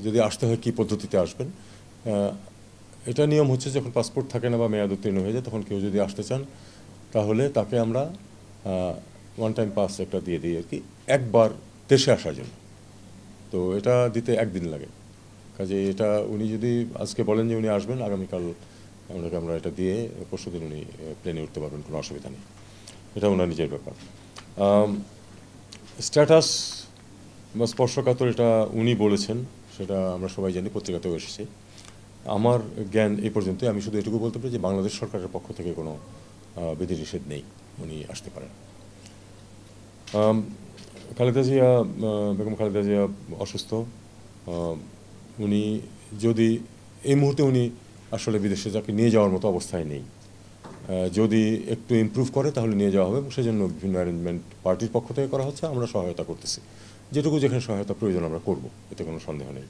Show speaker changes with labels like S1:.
S1: যদি আসতে হয় কী পদ্ধতিতে আসবেন। এটা নিয়ম হচ্ছে যখন পাসপোর্ট থাকে না বা মেয়াদ উত্তীর্ণ হয়ে যায় তখন কেউ যদি আসতে চান তাহলে তাকে আমরা ওয়ান টাইম পাস একটা দিয়ে দিই আর কি, একবার দেশে আসার জন্য। তো এটা দিতে একদিন লাগে। কাজে এটা উনি যদি আজকে বলেন যে উনি আসবেন, আগামীকাল আমরা এটা দিয়ে পরশু দিন উনি প্লেনে উঠতে পারবেন, কোনো অসুবিধা নেই। এটা ওনার নিজের ব্যাপার। স্ট্যাটাস বা স্পর্শকাতর এটা উনি বলেছেন, সেটা আমরা সবাই জানি, পত্রিকাতেও এসেছে। আমার জ্ঞান এই পর্যন্তই। আমি শুধু এটুকু বলতে পারি যে বাংলাদেশ সরকারের পক্ষ থেকে কোনো বিধিনিষেধ নেই, উনি আসতে পারেন। খালেদা জিয়া, বেগম খালেদা জিয়া অসুস্থ। উনি যদি এই মুহূর্তে উনি আসলে বিদেশে যাকে নিয়ে যাওয়ার মতো অবস্থায় নেই। যদি একটু ইমপ্রুভ করে তাহলে নিয়ে যাওয়া হবে এবং সেজন্য বিভিন্ন অ্যারেঞ্জমেন্ট পার্টির পক্ষ থেকে করা হচ্ছে, আমরা সহায়তা করতেছি। যেটুকু যেখানে সহায়তা প্রয়োজন আমরা করব, এতে কোনো সন্দেহ নেই।